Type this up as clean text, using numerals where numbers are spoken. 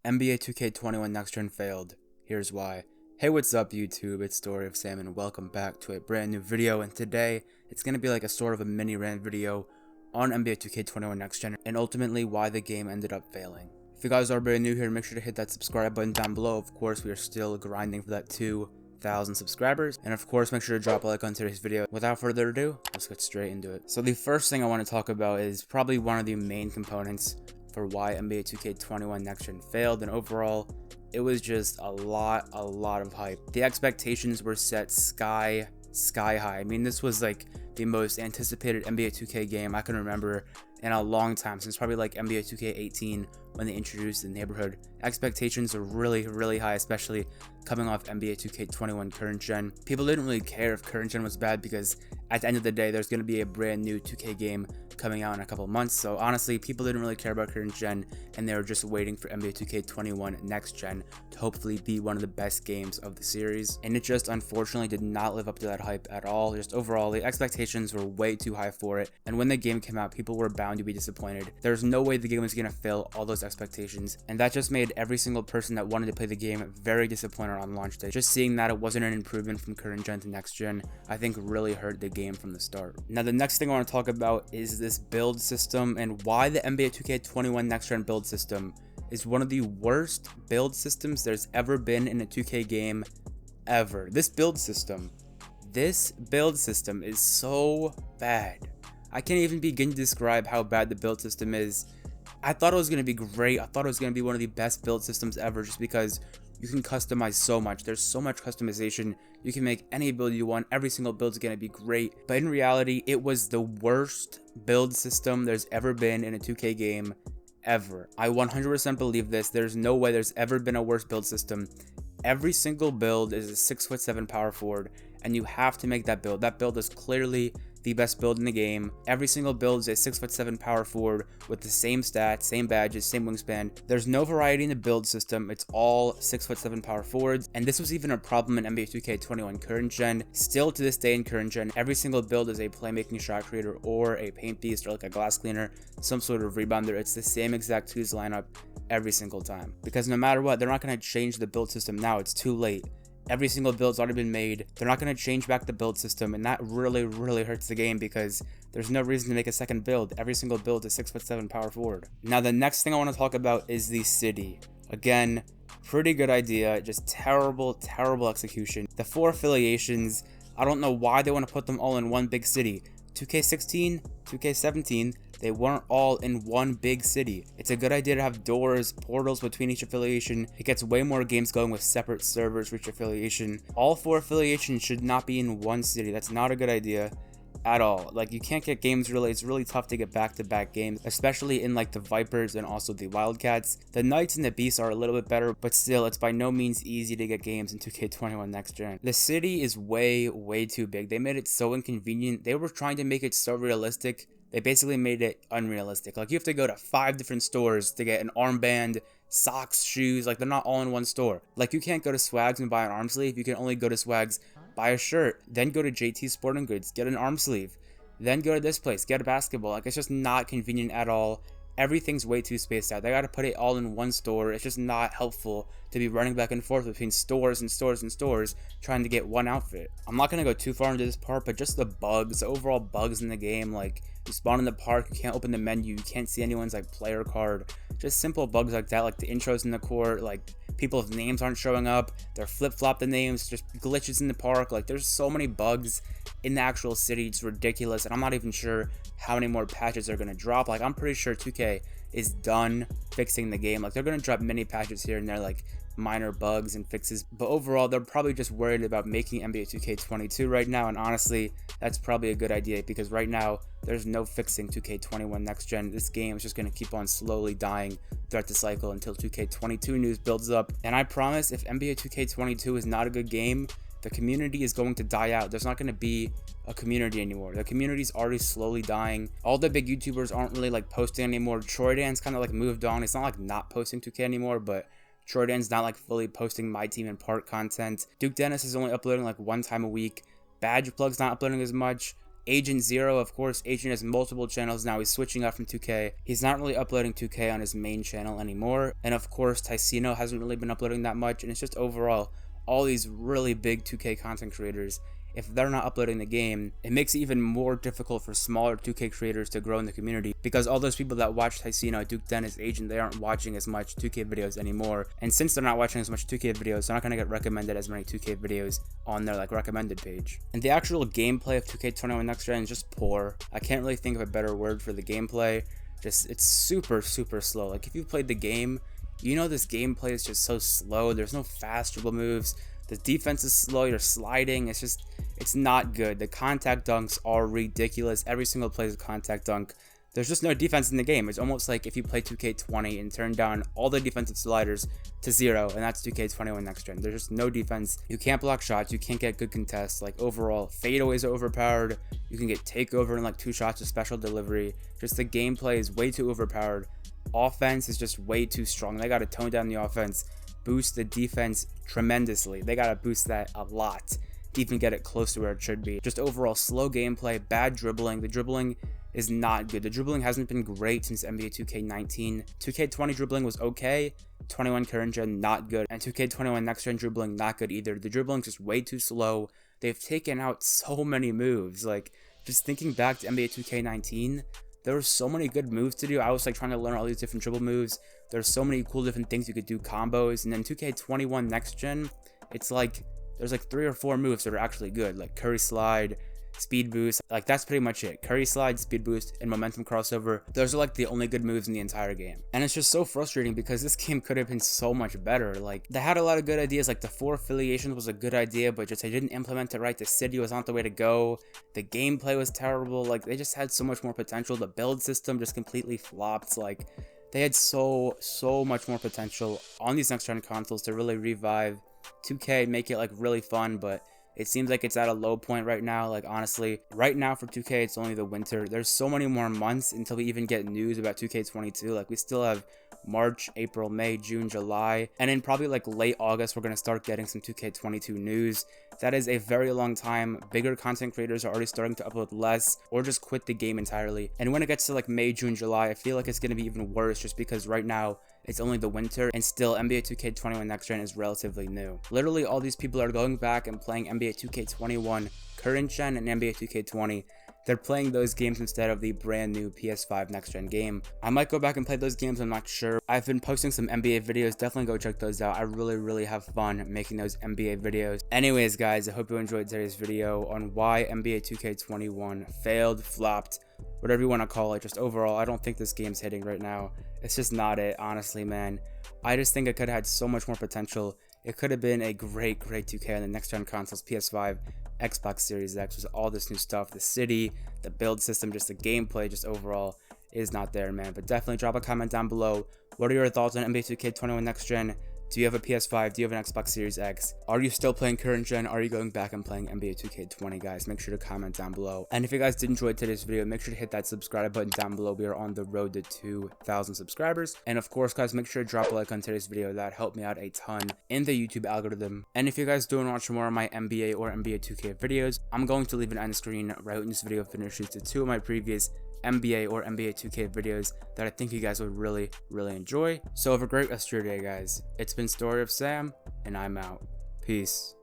NBA 2K21 Next Gen failed. Here's why. Hey, what's up YouTube? It's Story of Sam and welcome back to a brand new video, and today it's going to be like a sort of a mini rant video on NBA 2K21 Next Gen and ultimately why the game ended up failing. If you guys are brand new here, make sure to hit that subscribe button down below. Of course, we are still grinding for that 2,000 subscribers, and of course make sure to drop a like on today's video. Without further ado, let's get straight into it. So the first thing I want to talk about is probably one of the main components for why NBA 2K21 Next Gen failed, and overall it was just a lot of hype. The expectations were set sky high. I mean, this was like the most anticipated NBA 2K game I can remember in a long time, since probably like NBA 2K18 when they introduced the neighborhood. Expectations are really high, especially coming off NBA 2K21 current gen. People didn't really care if current gen was bad because at the end of the day there's going to be a brand new 2K game coming out in a couple months. So honestly, people didn't really care about current gen, and they were just waiting for NBA 2K21 next gen to hopefully be one of the best games of the series. And it just unfortunately did not live up to that hype at all. Just overall, the expectations were way too high for it, and when the game came out, people were bound to be disappointed. There's no way the game was going to fill all those expectations, and that just made every single person that wanted to play the game very disappointed on launch day. Just seeing that it wasn't an improvement from current gen to next gen, I think really hurt the game from the start. Now the next thing I want to talk about is this build system, and why the NBA 2K21 next gen build system is one of the worst build systems there's ever been in a 2K game ever. This build system is so bad. I can't even begin to describe how bad the build system is. I thought it was going to be great. I thought it was going to be one of the best build systems ever, just because you can customize so much. There's so much customization. You can make any build you want. Every single build is going to be great. But in reality, it was the worst build system there's ever been in a 2K game ever. I 100% believe this. There's no way there's ever been a worse build system. Every single build is a 6'7" power forward, and you have to make that build. That build is clearly the best build in the game. Every single build is a 6'7" power forward with the same stats, same badges, same wingspan. There's no variety in the build system. It's all 6'7" power forwards, and this was even a problem in NBA 2K21 current gen. Still to this day in current gen, every single build is a playmaking shot creator or a paint beast or like a glass cleaner, some sort of rebounder. It's the same exact twos lineup every single time, because no matter what, they're not going to change the build system now. It's too late. Every single build's already been made. They're not going to change back the build system, and that really hurts the game because there's no reason to make a second build. Every single build is 6'7" power forward. Now the next thing I want to talk about is the city. Again, pretty good idea, just terrible execution. The 4 affiliations, I don't know why they want to put them all in one big city. 2K16, 2K17, they weren't all in one big city. It's a good idea to have doors, portals between each affiliation. It gets way more games going with separate servers for each affiliation. All 4 affiliations should not be in one city. That's not a good idea at all. Like, you can't get games really. It's really tough to get back-to-back games, especially in like the Vipers and also the Wildcats. The Knights and the Beasts are a little bit better, but still, it's by no means easy to get games in 2K21 next gen. The city is way too big. They made it so inconvenient. They were trying to make it so realistic. They basically made it unrealistic. Like, you have to go to 5 different stores to get an armband, socks, shoes. Like, they're not all in one store. Like, you can't go to Swags and buy an arm sleeve. You can only go to Swags, buy a shirt, then go to JT Sporting Goods, get an arm sleeve, then go to this place, get a basketball. Like, it's just not convenient at all. Everything's way too spaced out. They got to put it all in one store. It's just not helpful to be running back and forth between stores and stores trying to get one outfit. I'm not going to go too far into this part, but just the bugs, the overall bugs in the game. Like, you spawn in the park, you can't open the menu, you can't see anyone's like player card. Just simple bugs like that, like the intros in the court, like people's names aren't showing up, they're flip-flop the names, just glitches in the park. Like, there's so many bugs in the actual city, it's ridiculous, and I'm not even sure how many more patches are going to drop. Like, I'm pretty sure 2K is done fixing the game. Like, they're going to drop many patches here and there, like minor bugs and fixes, but overall they're probably just worried about making NBA 2K22 right now, and honestly that's probably a good idea, because right now there's no fixing 2K21 next gen. This game is just going to keep on slowly dying throughout the cycle until 2K22 news builds up, and I promise if NBA 2K22 is not a good game, the community is going to die out. There's not going to be a community anymore. The community's already slowly dying. All the big YouTubers aren't really like posting anymore. Troy Dan's kind of like moved on. It's not like not posting 2K anymore, but Troy Dan's not like fully posting My Team and Park content. Duke Dennis is only uploading like 1 time a week. Badge Plug's not uploading as much. Agent Zero, of course, Agent has multiple channels now. He's switching up from 2K. He's not really uploading 2K on his main channel anymore. And of course, Ticino hasn't really been uploading that much. And it's just overall, all these really big 2K content creators, if they're not uploading the game, it makes it even more difficult for smaller 2K creators to grow in the community, because all those people that watch Ticino, Duke Dennis, Agent, they aren't watching as much 2K videos anymore. And since they're not watching as much 2K videos, they're not going to get recommended as many 2K videos on their like recommended page. And the actual gameplay of 2K21 Next Gen is just poor. I can't really think of a better word for the gameplay. It's super slow. Like, if you've played the game, you know this gameplay is just so slow. There's no fast dribble moves. The defense is slow. You're sliding. It's not good. The contact dunks are ridiculous. Every single play is a contact dunk. There's just no defense in the game. It's almost like if you play 2K20 and turn down all the defensive sliders to 0, and that's 2K21 Next Gen. There's just no defense. You can't block shots. You can't get good contests. Like, overall, fadeaways are overpowered. You can get takeover in like 2 shots of special delivery. Just the gameplay is way too overpowered. Offense is just way too strong. They got to tone down the offense, boost the defense tremendously. They got to boost that a lot to even get it close to where it should be. Just overall slow gameplay, bad dribbling. The dribbling is not good. The dribbling hasn't been great since NBA 2K19. 2K20 dribbling was okay. 21 current gen, not good. And 2K21 next gen dribbling, not good either. The dribbling's just way too slow. They've taken out so many moves. Like, just thinking back to NBA 2K19, there were so many good moves to do. I was like trying to learn all these different dribble moves. There's so many cool different things you could do, combos. And then 2K21 next gen, it's like there's like 3 or 4 moves that are actually good, like curry slide, speed boost. Like, that's pretty much it. Curry slide, speed boost, and momentum crossover. Those are like the only good moves in the entire game. And it's just so frustrating because this game could have been so much better. Like, they had a lot of good ideas. Like, the 4 affiliations was a good idea, but just they didn't implement it right. The city was not the way to go. The gameplay was terrible. Like, they just had so much more potential. The build system just completely flopped. Like, they had so much more potential on these next gen consoles to really revive 2K, make it like really fun, but it seems like it's at a low point right now. Like, honestly, right now for 2K, it's only the winter. There's so many more months until we even get news about 2K22. Like, we still have March, April, May, June, July, and in probably like late August, we're going to start getting some 2K22 news. That is a very long time. Bigger content creators are already starting to upload less or just quit the game entirely. And when it gets to like May, June, July, I feel like it's going to be even worse just because right now it's only the winter and still NBA 2K21 Next Gen is relatively new. Literally all these people are going back and playing NBA 2K21 current gen and NBA 2K20. They're playing those games instead of the brand new PS5 next gen game. I might go back and play those games, I'm not sure. I've been posting some NBA videos, definitely go check those out. I really have fun making those NBA videos. Anyways guys, I hope you enjoyed today's video on why NBA 2K21 failed, flopped, whatever you want to call it. Just overall, I don't think this game's hitting right now. It's just not it, honestly, man. I just think it could have had so much more potential. It could have been a great 2K on the next gen consoles, PS5, Xbox Series X, with all this new stuff. The city, the build system, just the gameplay, just overall is not there, man. But definitely drop a comment down below. What are your thoughts on NBA 2K21 next gen? Do you have a PS5? Do you have an Xbox Series X? Are you still playing current gen? Are you going back and playing NBA 2K20, guys? Make sure to comment down below. And if you guys did enjoy today's video, make sure to hit that subscribe button down below. We are on the road to 2,000 subscribers. And of course, guys, make sure to drop a like on today's video. That helped me out a ton in the YouTube algorithm. And if you guys do want to watch more of my NBA or NBA 2K videos, I'm going to leave an end screen right when this video finishes to 2 of my previous NBA or NBA 2K videos that I think you guys would really enjoy. So have a great rest of your day, guys. It's been Story of Sam, and I'm out. Peace.